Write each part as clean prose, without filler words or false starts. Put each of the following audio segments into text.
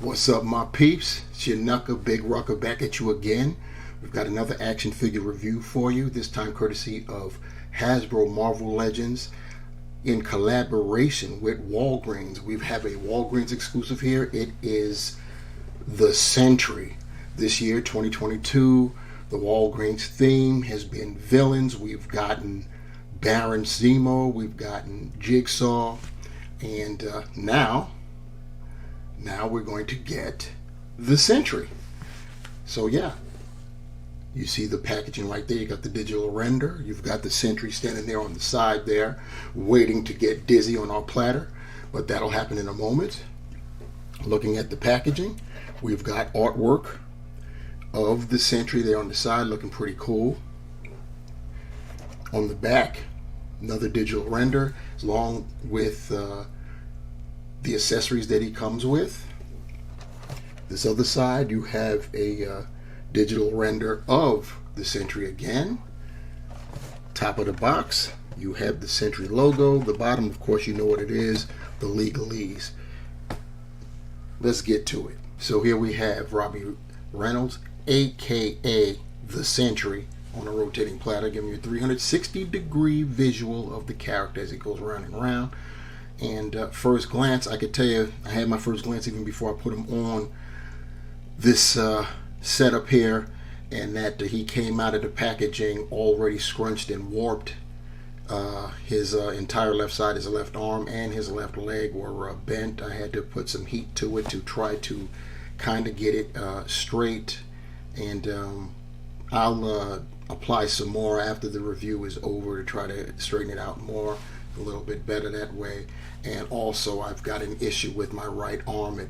What's up, my peeps? It's your Knucker Big Rucker back at you again. We've got another action figure review for you, this time courtesy of Hasbro Marvel Legends in collaboration with Walgreens. We have a Walgreens exclusive here. It is the Sentry. This year, 2022, the Walgreens theme has been villains. We've gotten Baron Zemo, we've gotten Jigsaw, and now we're going to get the Sentry. So yeah, you see the packaging right there. You got the digital render. You've got the Sentry standing there on the side there, waiting to get dizzy on our platter, but that'll happen in a moment. Looking at the packaging, we've got artwork of the Sentry there on the side, looking pretty cool. On the back, another digital render, along with the accessories that he comes with. This other side, you have a digital render of the Sentry again. Top of the box, you have the Sentry logo. The bottom, of course, you know what it is, the legalese. Let's get to it. So here we have Robbie Reynolds, aka the Sentry, on a rotating platter, giving you a 360-degree visual of the character as it goes round and round. And first glance, I could tell you, I had my first glance even before I put him on this setup here, and that he came out of the packaging already scrunched and warped. His entire left side, his left arm and his left leg were bent. I had to put some heat to it to try to kind of get it straight, and I'll apply some more after the review is over to try to straighten it out more, a little bit better that way. And also, I've got an issue with my right arm. It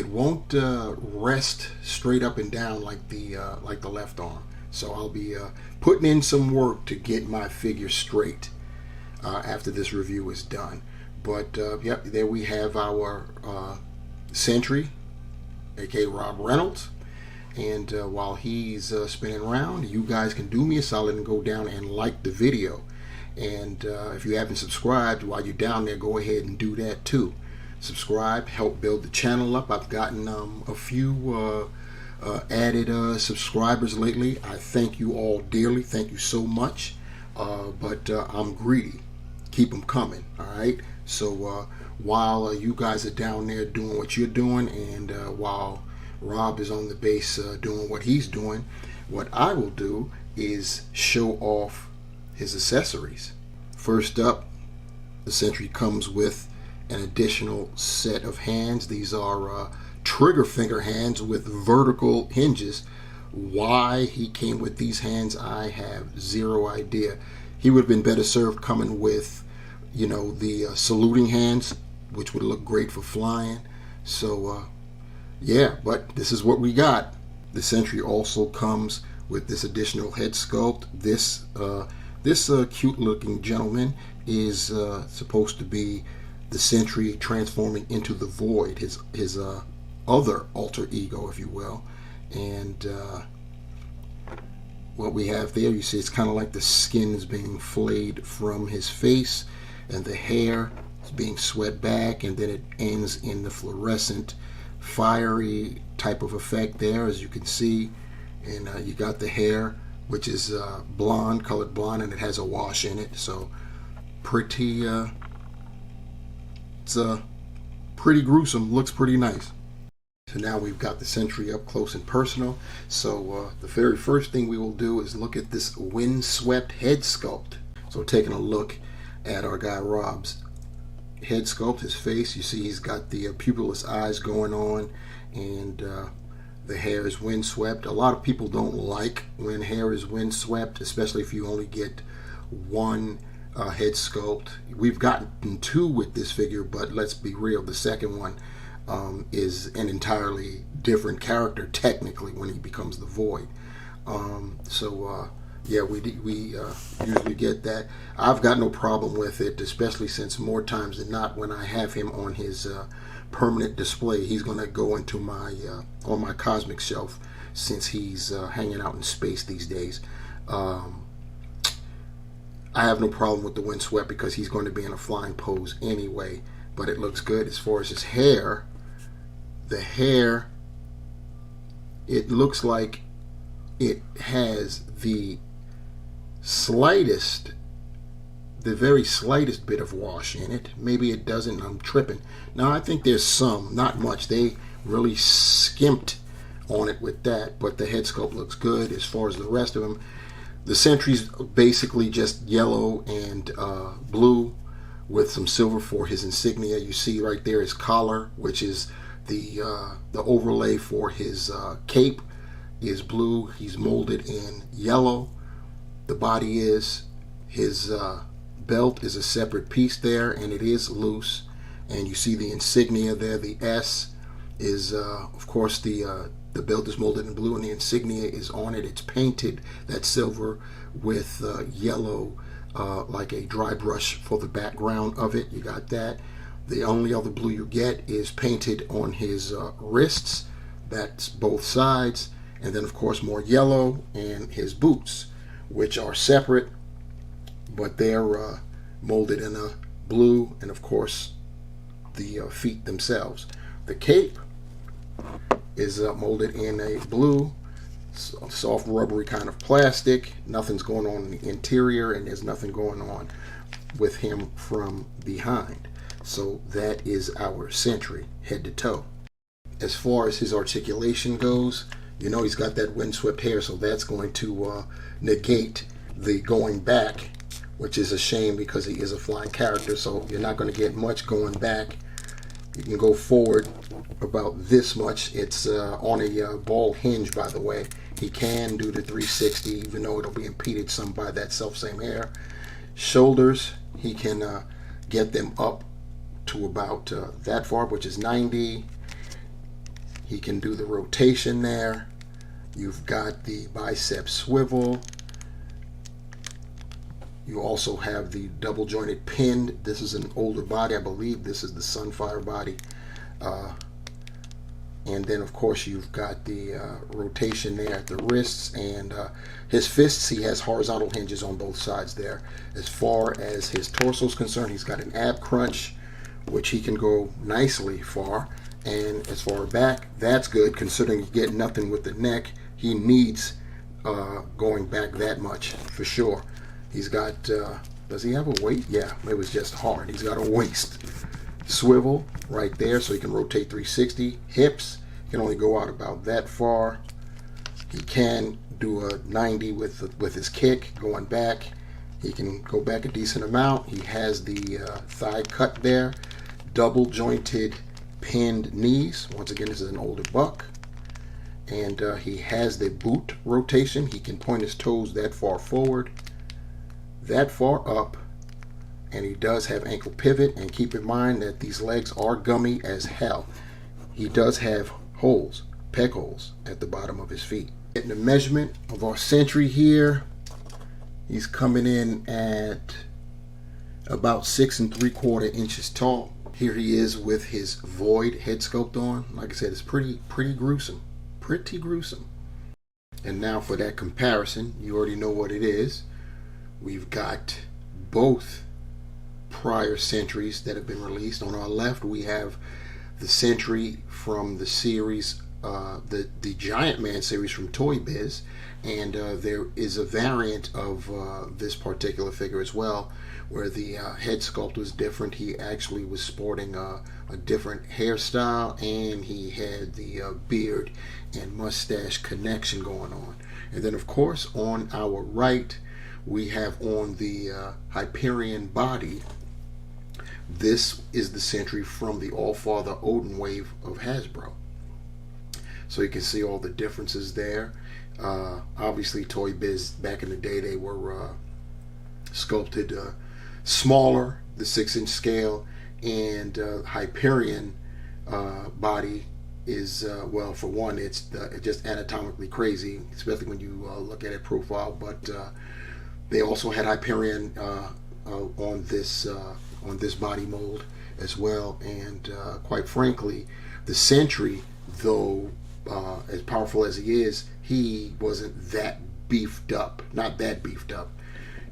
won't rest straight up and down like the left arm. So I'll be putting in some work to get my figure straight after this review is done. But yep, there we have our Sentry, aka Rob Reynolds. And while he's spinning around, you guys can do me a solid and go down and like the video. And if you haven't subscribed while you're down there, go ahead and do that too. Subscribe, help build the channel up. I've gotten a few added subscribers lately. I thank you all dearly. Thank you so much. But I'm greedy. Keep them coming. All right. So while you guys are down there doing what you're doing, and while Rob is on the base doing what he's doing, what I will do is show off his accessories. First up, the Sentry comes with an additional set of hands. These are trigger finger hands with vertical hinges. Why he came with these hands, I have zero idea. He would have been better served coming with, you know, the saluting hands, which would look great for flying. So yeah, but this is what we got. The Sentry also comes with this additional head sculpt. This cute looking gentleman is supposed to be the Sentry transforming into the Void, his other alter ego, if you will. And what we have there, you see, it's kind of like the skin is being flayed from his face, and the hair is being swept back, and then it ends in the fluorescent, fiery type of effect there, as you can see. And you got the hair, which is blonde, colored blonde, and it has a wash in it. So pretty, it's pretty gruesome, looks pretty nice. So now we've got the Sentry up close and personal. So the very first thing we will do is look at this Windswept head sculpt. So taking a look at our guy Rob's head sculpt, his face, you see he's got the pupilless eyes going on, and the hair is windswept. A lot of people don't like when hair is windswept, especially if you only get one head sculpt. We've gotten two with this figure, but let's be real, the second one is an entirely different character technically when he becomes the Void. Yeah, we usually get that. I've got no problem with it, especially since more times than not, when I have him on his permanent display, he's going to go into my on my cosmic shelf, since he's hanging out in space these days. I have no problem with the Windswept because he's going to be in a flying pose anyway. But it looks good as far as his hair. The hair, it looks like it has the very slightest bit of wash in it. Maybe it doesn't. I'm tripping. Now, I think there's some, not much. They really skimped on it with that, but the head sculpt looks good. As far as the rest of them, the Sentry's basically just yellow and blue with some silver for his insignia. You see right there his collar, which is the overlay for his cape, is blue. He's molded in yellow. The body is. His belt is a separate piece there, and it is loose. And you see the insignia there. The S is, of course, the belt is molded in blue, and the insignia is on it. It's painted, that silver, with yellow, like a dry brush for the background of it. You got that. The only other blue you get is painted on his wrists. That's both sides. And then, of course, more yellow in his boots, which are separate, but they're molded in a blue, and, of course, the feet themselves. The cape is molded in a blue, soft rubbery kind of plastic. Nothing's going on in the interior, and there's nothing going on with him from behind. So that is our Sentry, head to toe. As far as his articulation goes, you know he's got that windswept hair, so that's going to negate the going back, which is a shame because he is a flying character, so you're not going to get much going back. You can go forward about this much. It's on a ball hinge, by the way. He can do the 360, even though it'll be impeded some by that self-same hair. Shoulders, he can get them up to about that far, which is 90. He can do the rotation there. You've got the bicep swivel. You also have the double jointed pinned. This is an older body. I believe this is the Sunfire body. And then, of course, you've got the rotation there at the wrists. And his fists, he has horizontal hinges on both sides there. As far as his torso is concerned, he's got an ab crunch, which he can go nicely far. And as far back, that's good, considering you get nothing with the neck. He needs going back that much, for sure. He's got, does he have a weight? Yeah, it was just hard. He's got a waist swivel right there, so he can rotate 360. Hips, he can only go out about that far. He can do a 90 with his kick, going back. He can go back a decent amount. He has the thigh cut there. Double jointed pinned knees. Once again, this is an older buck. And he has the boot rotation. He can point his toes that far forward, that far up, and he does have ankle pivot. And keep in mind that these legs are gummy as hell. He does have holes, peg holes, at the bottom of his feet. Getting the measurement of our Sentry here, he's coming in at about 6 3/4 inches tall. Here he is with his void head sculpt on. Like I said, it's pretty gruesome. Pretty gruesome. And now for that comparison, you already know what it is. We've got both prior Sentries that have been released. On our left, we have the Sentry from the series, the Giant Man series from Toy Biz, and there is a variant of this particular figure as well, where the head sculpt was different. He actually was sporting a different hairstyle, and he had the beard and mustache connection going on. And then, of course, on our right, we have on the Hyperion body, this is the Sentry from the All-Father Odin wave of Hasbro. So you can see all the differences there. Obviously, Toy Biz, back in the day, they were sculpted smaller, the 6-inch scale, and Hyperion body is, well, for one, it's just anatomically crazy, especially when you look at it profile, but they also had Hyperion on this body mold as well. And quite frankly, the Sentry, though as powerful as he is, he wasn't that beefed up. Not that beefed up.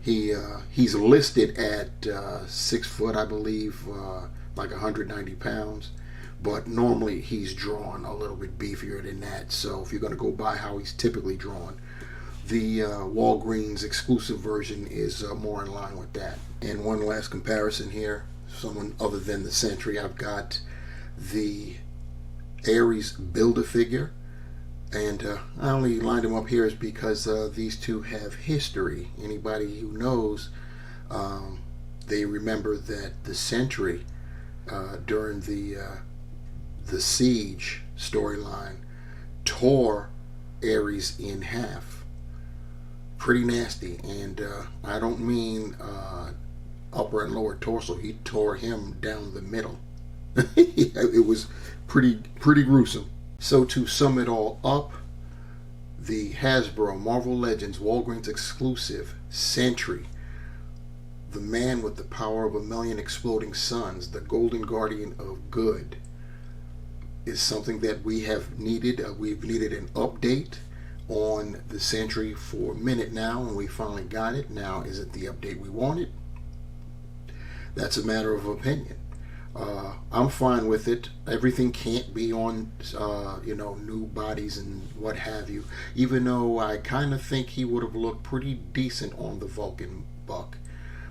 He's listed at 6 foot, I believe, like 190 pounds. but normally he's drawn a little bit beefier than that. So if you're going to go by how he's typically drawn, the Walgreens exclusive version is more in line with that. And one last comparison here, someone other than the Sentry, I've got the Ares Build-A-Figure, and I only lined them up here is because these two have history. Anybody who knows, they remember that the Sentry during the Siege storyline tore Ares in half. Pretty nasty, and I don't mean upper and lower torso. He tore him down the middle. It was pretty gruesome. So to sum it all up, the Hasbro Marvel Legends Walgreens exclusive Sentry, the man with the power of 1,000,000 exploding suns, the golden guardian of good, is something that we have needed. We've needed an update on the Sentry for a minute now, and we finally got it. Now, is it the update we wanted? That's a matter of opinion. I'm fine with it. Everything can't be on, new bodies and what have you. Even though I kind of think he would have looked pretty decent on the Vulcan buck.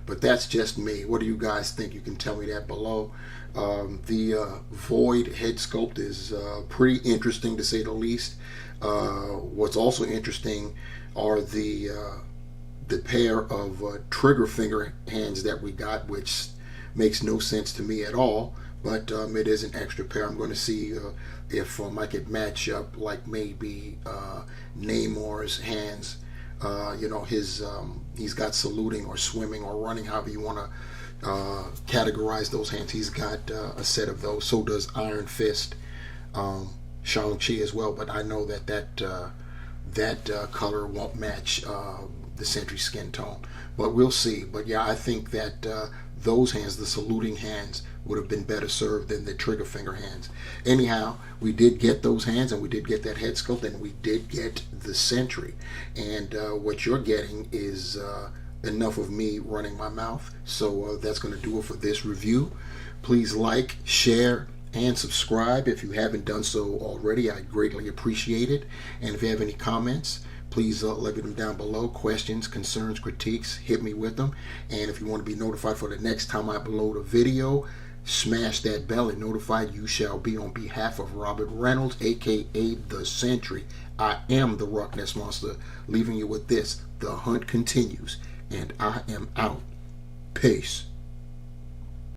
But that's just me. What do you guys think? You can tell me that below. The Void head sculpt is pretty interesting, to say the least. What's also interesting are the pair of trigger finger hands that we got, which makes no sense to me at all, but it is an extra pair. I'm going to see if I could match up, like maybe Namor's hands. He's got saluting or swimming or running, however you want to categorize those hands. He's got a set of those. So does Iron Fist, Shang-Chi as well, but I know that color won't match the Sentry skin tone, but we'll see. But yeah, I think that those hands, the saluting hands, would have been better served than the trigger finger hands. Anyhow, we did get those hands, and we did get that head sculpt, and we did get the Sentry. And what you're getting is enough of me running my mouth. So that's going to do it for this review. Please like, share, and subscribe if you haven't done so already. I greatly appreciate it. And if you have any comments, please leave them down below. Questions, concerns, critiques, hit me with them. And if you want to be notified for the next time I upload a video, smash that bell and notified you shall be. On behalf of Robert Reynolds, aka the Sentry, I am the Rock Nest Monster, leaving you with this: the hunt continues, and I am out. Peace.